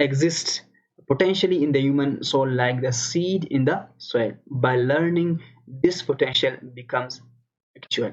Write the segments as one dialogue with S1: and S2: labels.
S1: exists potentially in the human soul like the seed in the soil. By learning, this potential becomes actual.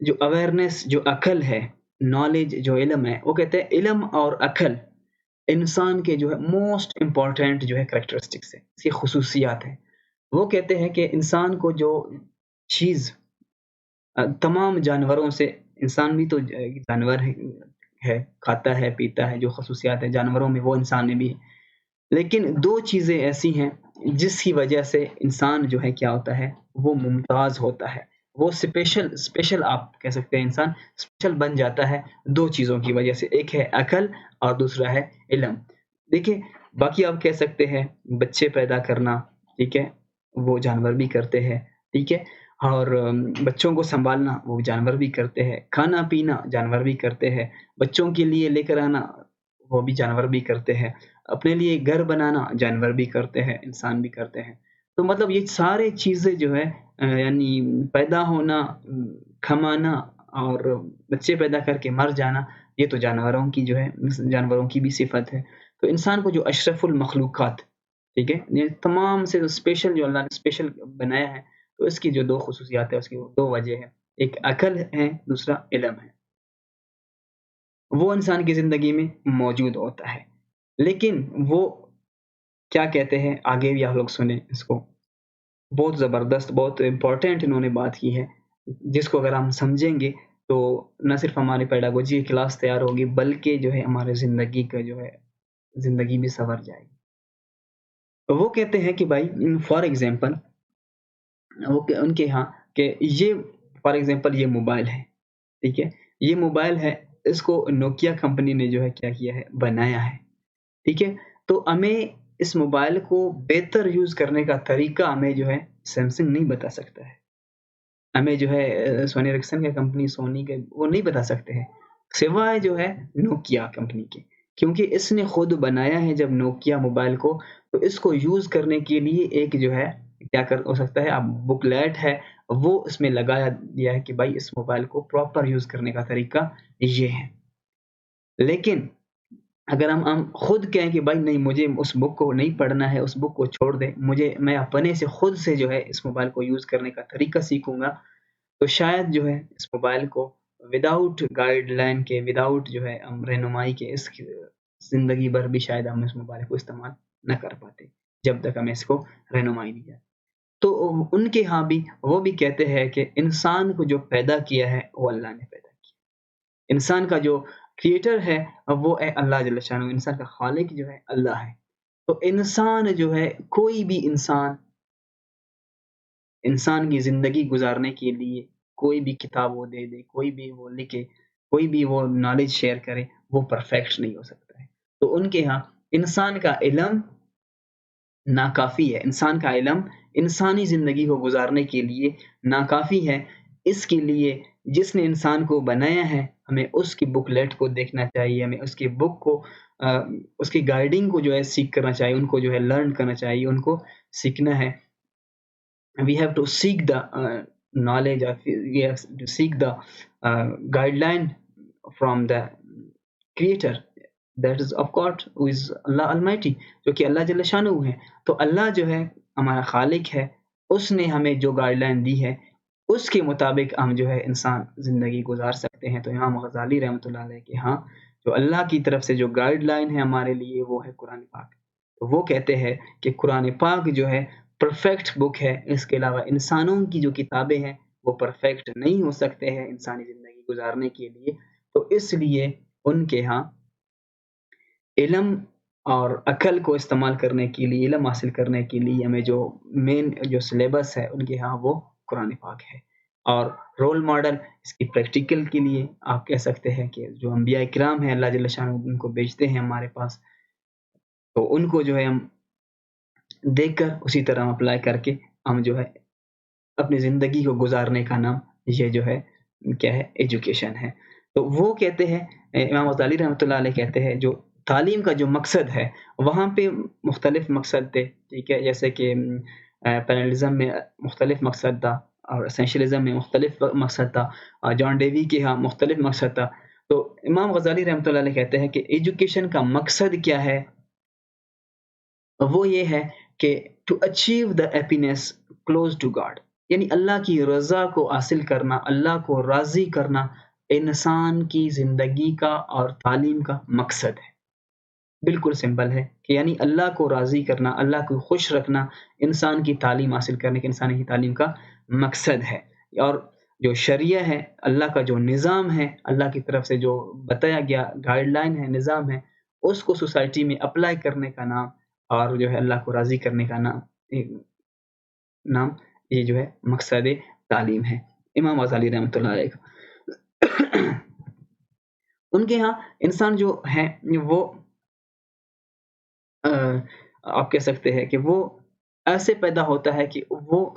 S1: جو awareness, جو عقل ہے، knowledge, جو علم ہے، وہ کہتے ہیں علم اور عقل انسان کے جو ہے موسٹ امپورٹنٹ جو ہے کریکٹرسٹکس ہے، اس کی خصوصیات ہیں۔ وہ کہتے ہیں کہ انسان کو جو چیز تمام جانوروں سے، انسان بھی تو جانور ہے، کھاتا ہے پیتا ہے، جو خصوصیات ہیں جانوروں میں وہ انسان میں بھی ہے، لیکن دو چیزیں ایسی ہیں جس کی وجہ سے انسان جو ہے کیا ہوتا ہے، وہ ممتاز ہوتا ہے، وہ اسپیشل آپ کہہ سکتے ہیں، انسان اسپیشل بن جاتا ہے دو چیزوں کی وجہ سے، ایک ہے عقل اور دوسرا ہے علم۔ دیکھیں باقی آپ کہہ سکتے ہیں بچے پیدا کرنا، ٹھیک ہے، وہ جانور بھی کرتے ہیں، ٹھیک ہے، اور بچوں کو سنبھالنا وہ جانور بھی کرتے ہیں، کھانا پینا جانور بھی کرتے ہیں، بچوں کے لیے لے کر آنا وہ بھی جانور بھی کرتے ہیں، اپنے لیے گھر بنانا جانور بھی کرتے ہیں، انسان بھی کرتے ہیں۔ تو مطلب یہ سارے چیزیں جو ہے یعنی پیدا ہونا، کھمانا اور بچے پیدا کر کے مر جانا، یہ تو جانوروں کی جو ہے، جانوروں کی بھی صفت ہے۔ تو انسان کو جو اشرف المخلوقات، ٹھیک ہے، یہ تمام سے اسپیشل جو اللہ نے اسپیشل بنایا ہے، تو اس کی جو دو خصوصیات ہے، اس کی دو وجہ ہے، ایک عقل ہے، دوسرا علم ہے، وہ انسان کی زندگی میں موجود ہوتا ہے۔ لیکن وہ کیا کہتے ہیں آگے بھی آپ لوگ سنیں اس کو، بہت زبردست، بہت امپورٹنٹ انہوں نے بات کی ہے، جس کو اگر ہم سمجھیں گے تو نہ صرف ہماری پیڈاگوجی کی کلاس تیار ہوگی، بلکہ جو ہے ہمارے زندگی کا جو ہے زندگی بھی سنور جائے گی۔ وہ کہتے ہیں کہ بھائی فار ایگزامپل، ان کے ہاں کہ یہ فار ایگزامپل یہ موبائل ہے، ٹھیک ہے، یہ موبائل ہے، اس کو نوکیا کمپنی نے جو ہے کیا کیا ہے، بنایا ہے، ٹھیک ہے، تو ہمیں اس موبائل کو بہتر یوز کرنے کا طریقہ ہمیں جو ہے سیمسنگ نہیں بتا سکتا ہے، ہمیں جو ہے سونی رکسن کا کمپنی، سونی کے وہ نہیں بتا سکتے ہیں، سوائے جو ہے نوکیا کمپنی کے، کیونکہ اس نے خود بنایا ہے جب نوکیا موبائل کو، تو اس کو یوز کرنے کے لیے ایک جو ہے کیا ہو سکتا ہے، اب بک لیٹ ہے، وہ اس میں لگایا دیا ہے کہ بھائی اس موبائل کو پراپر یوز کرنے کا طریقہ یہ ہے۔ لیکن اگر ہم خود کہیں کہ بھائی نہیں، مجھے اس بک کو نہیں پڑھنا ہے، اس بک کو چھوڑ دیں، میں اپنے سے خود سے جو ہے اس موبائل کو یوز کرنے کا طریقہ سیکھوں گا، تو شاید جو ہے اس موبائل کو وداؤٹ گائیڈ لائن کے، وداؤٹ جو ہے رہنمائی کے، اس کی زندگی بھر بھی شاید ہم اس موبائل کو استعمال نہ کر پاتے، جب تک ہمیں اس کو رہنمائی نہیں جاتی۔ تو ان کے ہاں بھی وہ بھی کہتے ہیں کہ انسان کو جو پیدا کیا ہے وہ اللہ نے پیدا کیا، انسان کا جو کریٹر ہے وہ ہے اللہ جل شانہ، انسان کا خالق جو ہے اللہ ہے۔ تو انسان جو ہے، کوئی بھی انسان کی زندگی گزارنے کے لیے کوئی بھی کتاب وہ دے دے، کوئی بھی وہ لکھے، کوئی بھی وہ نالج شیئر کرے، وہ پرفیکٹ نہیں ہو سکتا ہے۔ تو ان کے ہاں انسان کا علم ناکافی ہے، انسان کا علم انسانی زندگی کو گزارنے کے لیے ناکافی ہے۔ اس کے لیے جس نے انسان کو بنایا ہے، ہمیں اس کی بک لیٹ کو دیکھنا چاہیے، ہمیں اس کی بک کو، اس کی گائیڈنگ کو جو ہے سیکھ کرنا چاہیے، ان کو جو ہے لرن کرنا چاہیے، ان کو سیکھنا ہے۔ We have to seek the knowledge, we have to seek the guideline from the creator, that is of God, who is Allah Almighty، جو کہ اللہ جل شانہ ہے۔ تو اللہ جو ہے ہمارا خالق ہے، اس نے ہمیں جو گائیڈ لائن دی ہے، اس کے مطابق ہم جو ہے انسان زندگی گزار سکتے ہیں۔ تو امام غزالی رحمۃ اللہ علیہ کے ہاں جو اللہ کی طرف سے جو گائیڈ لائن ہے ہمارے لیے، وہ ہے قرآن پاک۔ تو وہ کہتے ہیں کہ قرآن پاک جو ہے پرفیکٹ بک ہے، اس کے علاوہ انسانوں کی جو کتابیں ہیں وہ پرفیکٹ نہیں ہو سکتے ہیں انسانی زندگی گزارنے کے لیے۔ تو اس لیے ان کے ہاں علم اور عقل کو استعمال کرنے کے لیے، علم حاصل کرنے کے لیے ہمیں جو مین جو سلیبس ہے ان کے ہاں وہ قرآن پاک ہے، اور رول ماڈل اس کی پریکٹیکل کے لیے آپ کہہ سکتے ہیں کہ جو انبیاء کرام ہیں اللہ جل شانہ ان کو بھیجتے ہیں ہمارے پاس، تو ان کو جو ہے ہم دیکھ کر اسی طرح ہم اپلائی کر کے ہم جو ہے اپنی زندگی کو گزارنے کا نام یہ جو ہے کیا ہے، ایجوکیشن ہے۔ تو وہ کہتے ہیں، امام غزالی رحمۃ اللہ علیہ کہتے ہیں جو تعلیم کا جو مقصد ہے، وہاں پہ مختلف مقصد تھے، ٹھیک ہے، جیسے کہ پیرلزم میں مختلف مقصد تھا، اور اسینشلزم میں مختلف مقصد تھا، اور جان ڈیوی کے ہاں مختلف مقصد تھا۔ تو امام غزالی رحمۃ اللہ علیہ کہتے ہیں کہ ایجوکیشن کا مقصد کیا ہے، وہ یہ ہے کہ to achieve the happiness close to God, یعنی اللہ کی رضا کو حاصل کرنا، اللہ کو راضی کرنا انسان کی زندگی کا اور تعلیم کا مقصد ہے۔ بالکل سمپل ہے کہ یعنی اللہ کو راضی کرنا، اللہ کو خوش رکھنا انسان کی تعلیم حاصل کرنے کے انسان کی تعلیم کا مقصد ہے۔ اور جو شریعہ ہے، اللہ کا جو نظام ہے، اللہ کی طرف سے جو بتایا گیا گائیڈ لائن ہے، نظام ہے، اس کو سوسائٹی میں اپلائی کرنے کا نام اور جو ہے اللہ کو راضی کرنے کا نام یہ جو ہے مقصد تعلیم ہے۔ امام غزالی رحمۃ اللہ علیہ کا ان کے ہاں انسان جو ہے وہ آپ کہہ سکتے ہیں کہ وہ ایسے پیدا ہوتا ہے کہ وہ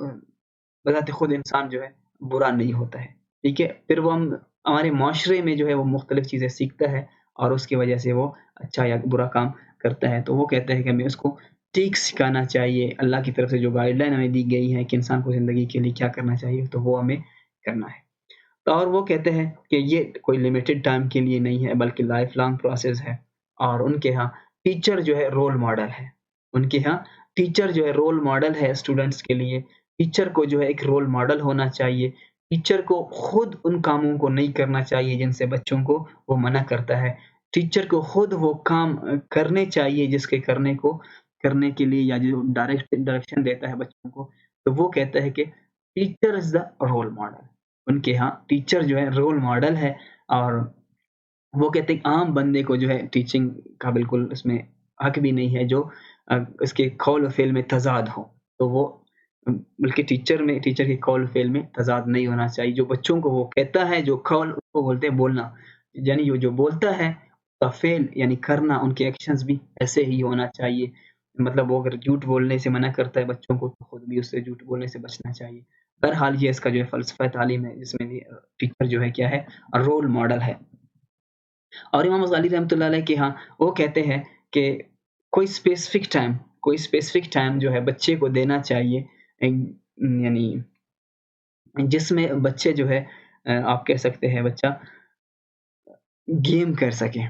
S1: بذات خود انسان جو ہے برا نہیں ہوتا ہے، ٹھیک ہے؟ پھر وہ ہمارے معاشرے میں جو ہے وہ مختلف چیزیں سیکھتا ہے اور اس کی وجہ سے وہ اچھا یا برا کام کرتا ہے، تو وہ کہتے ہیں کہ ہمیں اس کو ٹھیک سکھانا چاہیے۔ اللہ کی طرف سے جو گائیڈ لائن ہمیں دی گئی ہے کہ انسان کو زندگی کے لیے کیا کرنا چاہیے، تو وہ ہمیں کرنا ہے۔ تو اور وہ کہتے ہیں کہ یہ کوئی لمیٹڈ ٹائم کے لیے نہیں ہے بلکہ لائف لانگ پروسیس ہے، اور ان کے ہاں ٹیچر جو ہے رول ماڈل ہے۔ ان کے ہاں ٹیچر جو ہے رول ماڈل ہے اسٹوڈنٹس کے لیے۔ ٹیچر کو جو ہے ایک رول ماڈل ہونا چاہیے۔ ٹیچر کو خود ان کاموں کو نہیں کرنا چاہیے جن سے بچوں کو وہ منع کرتا ہے۔ ٹیچر کو خود وہ کام کرنے چاہیے جس کے کرنے کے لیے یا جو ڈائریکشن دیتا ہے بچوں کو، تو وہ کہتا ہے کہ teacher is the role model. ان کے ہاں ٹیچر جو ہے رول ماڈل ہے، اور وہ کہتے ہیں عام بندے کو جو ہے ٹیچنگ کا بالکل اس میں حق بھی نہیں ہے جو اس کے قول و فعل میں تضاد ہو، تو وہ بلکہ ٹیچر کے قول و فعل میں تضاد نہیں ہونا چاہیے۔ جو بچوں کو وہ کہتا ہے، جو قول اس کو بولتے ہیں بولنا، یعنی جو بولتا ہے کا فعل یعنی کرنا، ان کے ایکشنز بھی ایسے ہی ہونا چاہیے۔ مطلب وہ اگر جھوٹ بولنے سے منع کرتا ہے بچوں کو، تو خود بھی اس سے جھوٹ بولنے سے بچنا چاہیے۔ بہرحال یہ اس کا جو ہے فلسفہ تعلیم ہے، جس میں بھی ٹیچر جو ہے کیا ہے، رول ماڈل ہے۔ اور امام غزالی رحمۃ اللہ علیہ کے ہاں وہ کہتے ہیں کہ کوئی اسپیسیفک ٹائم جو ہے بچے کو دینا چاہیے، یعنی جس میں بچے جو ہے آپ کہہ سکتے ہیں بچہ گیم کر سکے،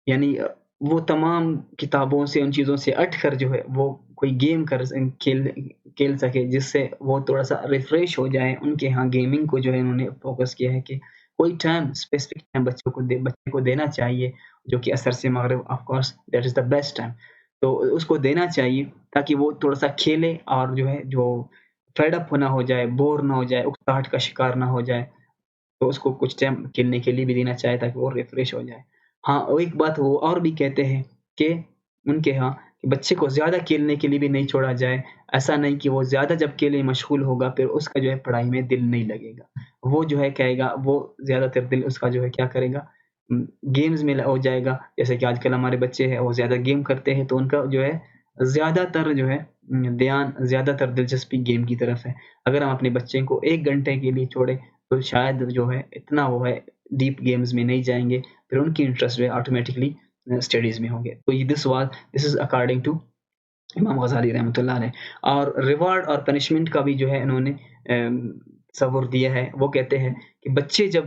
S1: یعنی وہ تمام کتابوں سے ان چیزوں سے ہٹ کر جو ہے وہ کوئی گیم کھیل سکے، جس سے وہ تھوڑا سا ریفریش ہو جائے۔ ان کے ہاں گیمنگ کو جو ہے انہوں نے فوکس کیا ہے کہ کوئی اسپیسیفک ٹائم بچے کو دینا چاہیے، جو کہ عصر سے مغرب، of course that is the best time, تو اس کو دینا چاہیے تاکہ وہ تھوڑا سا کھیلے اور جو ہے جو فیڈ اپ نہ ہو جائے، بور نہ ہو جائے، اکتاہٹ کا شکار نہ ہو جائے، تو اس کو کچھ ٹائم کھیلنے کے لیے بھی دینا چاہے تاکہ وہ ریفریش ہو جائے۔ ہاں ایک بات وہ اور بھی کہتے ہیں کہ ان کے ہاں بچے کو زیادہ کھیلنے کے لیے بھی نہیں چھوڑا جائے۔ ایسا نہیں کہ وہ زیادہ جب کھیلے مشغول ہوگا پھر اس کا جو ہے پڑھائی میں دل نہیں لگے گا، وہ جو ہے کہے گا، وہ زیادہ تر دل اس کا جو ہے کیا کرے گا، گیمز میں ہو جائے گا۔ جیسے کہ آج کل ہمارے بچے ہیں وہ زیادہ گیم کرتے ہیں، تو ان کا جو ہے زیادہ تر جو ہے دھیان، زیادہ تر دلچسپی گیم کی طرف ہے۔ اگر ہم اپنے بچے کو 1 گھنٹے کے لیے چھوڑے تو شاید جو ہے اتنا وہ ہے ڈیپ گیمز میں نہیں جائیں گے، پھر ان کی انٹرسٹ جو ہے آٹومیٹکلی اسٹڈیز میں ہوں گے۔ تو دس از اکارڈنگ ٹو امام غزالی رحمۃ اللہ علیہ۔ اور ریوارڈ اور پنشمنٹ کا بھی جو ہے انہوں نے تصور دیا ہے۔ وہ کہتے ہیں کہ بچے جب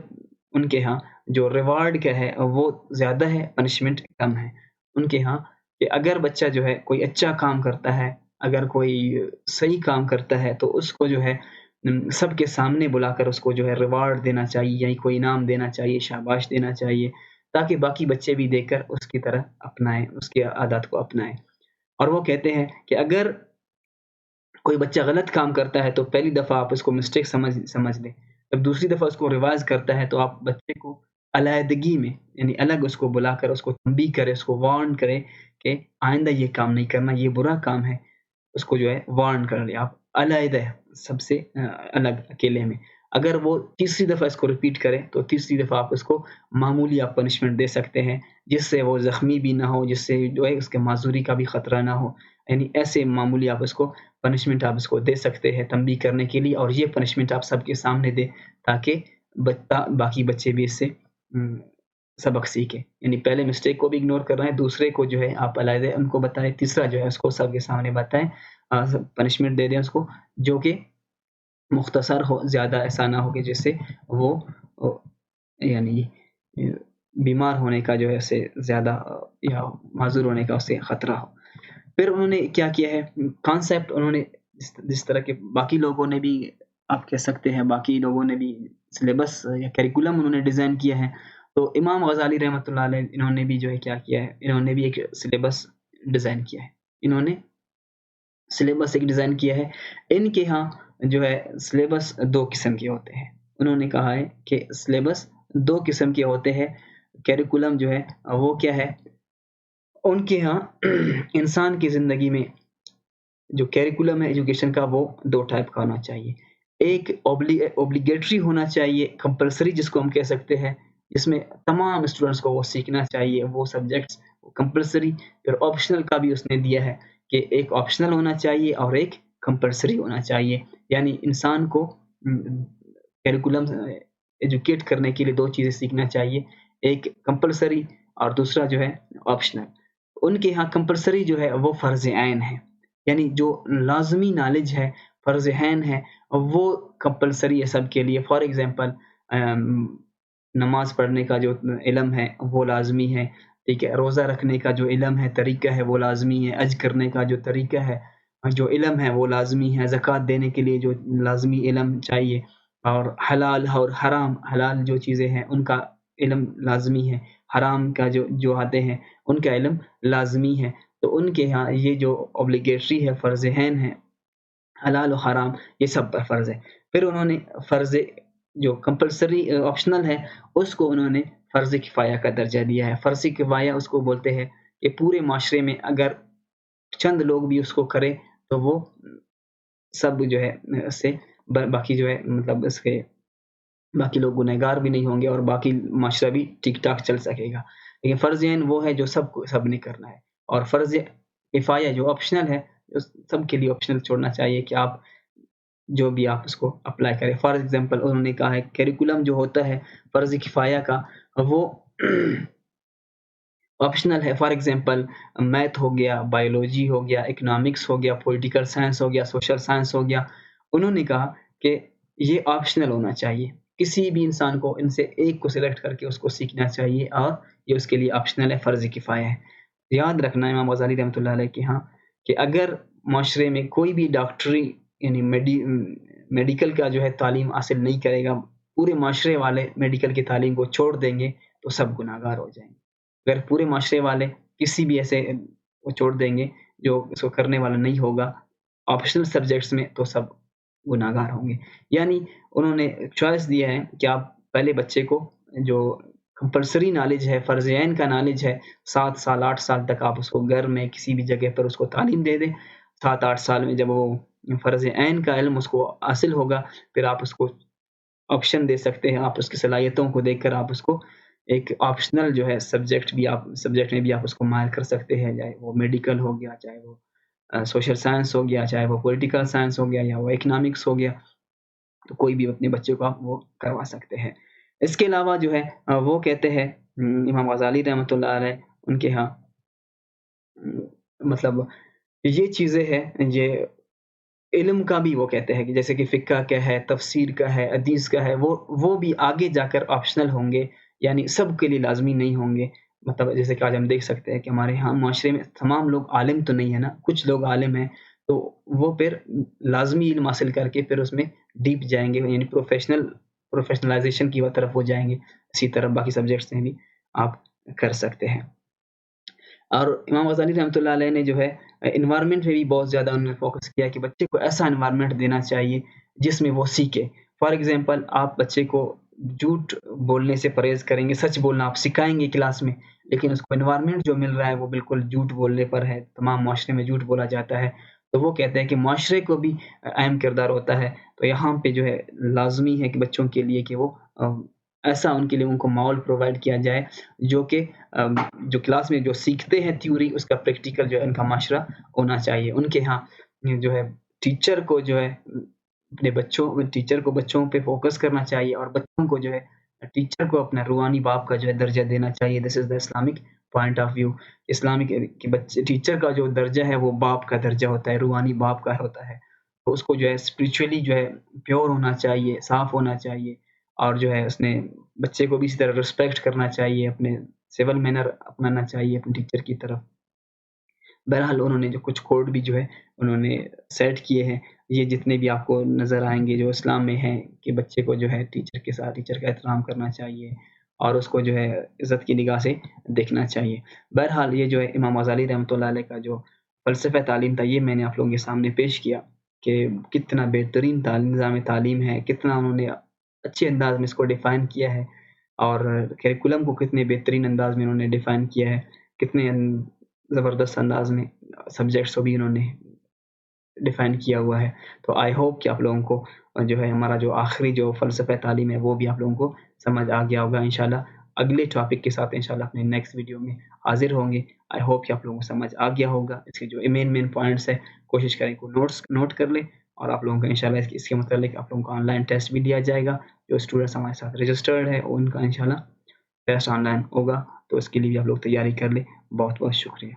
S1: ان کے ہاں جو ریوارڈ کیا ہے وہ زیادہ ہے، پنشمنٹ کم ہے۔ ان کے ہاں کہ اگر بچہ جو ہے کوئی اچھا کام کرتا ہے، اگر کوئی صحیح کام کرتا ہے، تو اس کو جو ہے سب کے سامنے بلا کر اس کو جو ہے ریوارڈ دینا چاہیے، یعنی کوئی انعام دینا چاہیے، شاباش دینا چاہیے، تاکہ باقی بچے بھی دیکھ کر اس کی طرح اپنائیں، اس کے عادات کو اپنائیں۔ اور وہ کہتے ہیں کہ اگر کوئی بچہ غلط کام کرتا ہے تو پہلی دفعہ آپ اس کو مسٹیک سمجھ لیں، جب دوسری دفعہ اس کو ریوائز کرتا ہے تو آپ بچے کو علیحدگی میں، یعنی الگ اس کو بلا کر اس کو تنبیہ کرے، اس کو وارن کرے کہ آئندہ یہ کام نہیں کرنا، یہ برا کام ہے۔ اس کو جو ہے وارن کر لیں آپ علیحدہ، سب سے الگ، اکیلے میں۔ اگر وہ تیسری دفعہ اس کو ریپیٹ کرے تو تیسری دفعہ آپ اس کو معمولی آپ پنشمنٹ دے سکتے ہیں، جس سے وہ زخمی بھی نہ ہو، جس سے جو ہے اس کے معذوری کا بھی خطرہ نہ ہو۔ یعنی ایسے معمولی آپ اس کو پنشمنٹ آپ اس کو دے سکتے ہیں تنبیہ کرنے کے لیے، اور یہ پنشمنٹ آپ سب کے سامنے دیں تاکہ باقی بچے بھی اس سے سبق سیکھیں۔ یعنی پہلے مسٹیک کو بھی اگنور کر رہے ہیں، دوسرے کو جو ہے آپ علیحدہ ان کو بتائیں، تیسرا جو ہے اس کو سب کے سامنے بتائیں، پنشمنٹ دے دیں اس کو، جو کہ مختصر ہو، زیادہ ایسا نہ ہو کہ جس سے وہ یعنی بیمار ہونے کا جو ہے اسے زیادہ یا معذور ہونے کا اس سے خطرہ ہو۔ پھر انہوں نے کیا کیا ہے، کانسیپٹ انہوں نے جس طرح کے باقی لوگوں نے بھی آپ کہہ سکتے ہیں باقی لوگوں نے بھی سلیبس یا کیریکولم انہوں نے ڈیزائن کیا ہے. تو امام غزالی رحمۃ اللہ علیہ انہوں نے بھی جو ہے کیا کیا ہے, انہوں نے بھی ایک سلیبس ڈیزائن کیا ہے. انہوں نے سلیبس ایک ڈیزائن کیا ہے. ان کے ہاں جو ہے سلیبس 2 قسم کے ہوتے ہیں. انہوں نے کہا ہے کہ سلیبس 2 قسم کے ہوتے ہیں. کیریکولم جو ہے وہ کیا ہے, ان کے ہاں انسان کی زندگی میں جو کیریکولم ہے ایجوکیشن کا وہ 2 ٹائپ کا ہونا چاہیے. ایک اوبلیگیٹری ہونا چاہیے, کمپلسری جس کو ہم کہہ سکتے ہیں, جس میں تمام اسٹوڈنٹس کو وہ سیکھنا چاہیے وہ سبجیکٹس کمپلسری. پھر آپشنل کا بھی اس نے دیا ہے کہ ایک آپشنل ہونا چاہیے اور ایک کمپلسری ہونا چاہیے. یعنی انسان کو کیریکولم ایجوکیٹ کرنے کے لیے 2 چیزیں سیکھنا چاہیے, ایک کمپلسری اور دوسرا جو ہے آپشنل. ان کے ہاں کمپلسری جو ہے وہ فرض عین ہے, یعنی جو لازمی نالج ہے فرض عین ہے وہ کمپلسری ہے سب کے لیے. فار ایگزامپل نماز پڑھنے کا جو علم ہے وہ لازمی ہے, ٹھیک ہے. روزہ رکھنے کا جو علم ہے طریقہ ہے وہ لازمی ہے. حج کرنے کا جو طریقہ ہے جو علم ہے وہ لازمی ہے. زکوٰۃ دینے کے لیے جو لازمی علم چاہیے, اور حلال اور حرام, حلال جو چیزیں ہیں ان کا علم لازمی ہے, حرام کا جو آتے ہیں ان کا علم لازمی ہے. تو ان کے ہاں یہ جو اوبلیگیٹری ہے فرض عین ہے, حلال و حرام یہ سب پر فرض ہے. پھر انہوں نے فرض جو کمپلسری آپشنل ہے اس کو انہوں نے فرض کفایہ کا درجہ دیا ہے. فرض کفایہ اس کو بولتے ہیں کہ پورے معاشرے میں اگر چند لوگ بھی اس کو کرے تو وہ سب جو ہے اس سے باقی جو ہے مطلب اس کے باقی لوگ گنہگار بھی نہیں ہوں گے اور باقی معاشرہ بھی ٹھیک ٹھاک چل سکے گا. لیکن فرض عین وہ ہے جو سب نے کرنا ہے, اور فرض کفایہ جو آپشنل ہے سب کے لیے آپشنل چھوڑنا چاہیے کہ آپ جو بھی آپ اس کو اپلائی کریں. فار ایگزامپل انہوں نے کہا ہے کیریکولم جو ہوتا ہے فرض کفایہ کا وہ آپشنل ہے. فار ایگزامپل میتھ ہو گیا, بایولوجی ہو گیا, اکنامکس ہو گیا, پولیٹیکل سائنس ہو گیا, سوشل سائنس ہو گیا. انہوں نے کہا کہ یہ آپشنل ہونا چاہیے, کسی بھی انسان کو ان سے ایک کو سلیکٹ کر کے اس کو سیکھنا چاہیے, اور یہ اس کے لیے آپشنل ہے, فرض کفایہ ہے. یاد رکھنا امام غزالی رحمۃ اللہ علیہ کے ہاں کہ اگر معاشرے میں کوئی بھی ڈاکٹری یعنی میڈیکل کا جو ہے تعلیم حاصل نہیں کرے گا, پورے معاشرے والے میڈیکل کی تعلیم کو چھوڑ دیں گے تو سب گناہگار ہو جائیں گے. اگر پورے معاشرے والے کسی بھی ایسے وہ چھوڑ دیں گے جو اس کو کرنے والا نہیں ہوگا آپشنل سبجیکٹس میں, تو سب گناہگار ہوں گے. یعنی انہوں نے چوائس دیا ہے کہ آپ پہلے بچے کو جو کمپلسری نالج ہے, فرض عین کا نالج ہے, 7 سال 8 سال تک آپ اس کو گھر میں کسی بھی جگہ پر اس کو تعلیم دے دیں. 7-8 سال میں جب وہ فرض عین کا علم اس کو حاصل ہوگا پھر آپ اس کو آپشن دے سکتے ہیں. آپ اس کی صلاحیتوں کو دیکھ کر آپ اس کو ایک آپشنل جو ہے سبجیکٹ میں بھی آپ اس کو مائل کر سکتے ہیں, چاہے وہ میڈیکل ہو گیا, چاہے وہ سوشل سائنس ہو گیا, چاہے وہ پولیٹیکل سائنس ہو گیا, یا وہ اکنامکس ہو گیا. تو کوئی بھی اپنے بچے کو آپ وہ کروا سکتے ہیں. اس کے علاوہ جو ہے وہ کہتے ہیں امام غزالی رحمۃ اللہ علیہ ان کے ہاں مطلب یہ چیزیں ہیں, یہ علم کا بھی وہ کہتے ہیں کہ جیسے کہ فقہ کا ہے, تفسیر کا ہے, حدیث کا ہے, وہ بھی آگے جا کر آپشنل ہوں گے, یعنی سب کے لیے لازمی نہیں ہوں گے. مطلب جیسے کہ آج ہم دیکھ سکتے ہیں کہ ہمارے ہاں معاشرے میں تمام لوگ عالم تو نہیں ہے نا, کچھ لوگ عالم ہیں تو وہ پھر لازمی علم حاصل کر کے پھر اس میں ڈیپ جائیں گے, یعنی پروفیشنلائزیشن کی طرف وہ جائیں گے. اسی طرح باقی سبجیکٹس میں بھی آپ کر سکتے ہیں. اور امام غزالی رحمۃ اللہ علیہ نے جو ہے انوائرمنٹ میں بھی بہت زیادہ انہوں نے فوکس کیا کہ بچے کو ایسا انوائرمنٹ دینا چاہیے جس میں وہ سیکھے. فار ایگزامپل آپ بچے کو جھوٹ بولنے سے پرہیز کریں گے, سچ بولنا آپ سکھائیں گے کلاس میں, لیکن اس کو انوائرمنٹ جو مل رہا ہے وہ بالکل جھوٹ بولنے پر ہے, تمام معاشرے میں جھوٹ بولا جاتا ہے. تو وہ کہتے ہیں کہ معاشرے کو بھی اہم کردار ہوتا ہے. تو یہاں پہ جو ہے لازمی ہے کہ بچوں کے لیے کہ وہ ایسا ان کے لیے ان کو ماحول پرووائڈ کیا جائے جو کہ جو کلاس میں جو سیکھتے ہیں تھیوری اس کا پریکٹیکل جو ہے ان کا معاشرہ ہونا چاہیے. ان کے ہاں جو ہے ٹیچر کو جو ہے ٹیچر کو بچوں پہ فوکس کرنا چاہیے, اور بچوں کو جو ہے ٹیچر کو اپنا روحانی باپ کا جو ہے درجہ دینا چاہیے. This is the Islamic point of view. Islamic کہ بچے ٹیچر کا جو درجہ ہے وہ باپ کا درجہ ہوتا ہے, روحانی باپ کا ہوتا ہے. تو اس کو جو ہے اسپریچولی جو ہے پیور ہونا چاہیے, صاف ہونا چاہیے, اور جو ہے اس نے بچے کو بھی اسی طرح رسپیکٹ کرنا چاہیے, اپنے سول مینر اپنانا چاہیے اپنے ٹیچر کی طرف. بہرحال انہوں نے جو کچھ کوڈ بھی جو ہے انہوں نے سیٹ کیے ہیں, یہ جتنے بھی آپ کو نظر آئیں گے جو اسلام میں ہیں کہ بچے کو جو ہے ٹیچر کے ساتھ ٹیچر کا احترام کرنا چاہیے اور اس کو جو ہے عزت کی نگاہ سے دیکھنا چاہیے. بہرحال یہ جو ہے امام غزالی رحمۃ اللہ علیہ کا جو فلسفہ تعلیم تھا یہ میں نے آپ لوگوں کے سامنے پیش کیا کہ کتنا بہترین نظام تعلیم ہے, کتنا انہوں نے اچھے انداز میں اس کو ڈیفائن کیا ہے اور کریکولم کو کتنے بہترین انداز میں انہوں نے ڈیفائن کیا ہے, کتنے زبردست انداز میں سبجیکٹس کو بھی انہوں نے ڈیفائن کیا ہوا ہے. تو آئی ہوپ کہ آپ لوگوں کو جو ہے ہمارا جو آخری جو فلسفہ تعلیم ہے وہ بھی آپ لوگوں کو سمجھ آ گیا ہوگا. انشاءاللہ اگلے ٹاپک کے ساتھ انشاءاللہ اپنے نیکسٹ ویڈیو میں حاضر ہوں گے. آئی ہوپ کہ آپ لوگوں کو سمجھ آ گیا ہوگا. اس کے جو مین پوائنٹس ہے کوشش کریں کو نوٹ کر لیں اور آپ لوگوں کو انشاءاللہ اس کے متعلق آپ لوگوں کو آن لائن ٹیسٹ بھی دیا جائے گا. جو اسٹوڈنٹس ہمارے ساتھ رجسٹرڈ ہے ان کا انشاءاللہ ٹیسٹ آن لائن ہوگا, تو اس کے لیے بھی آپ لوگ تیاری کر لیں. بہت بہت شکریہ.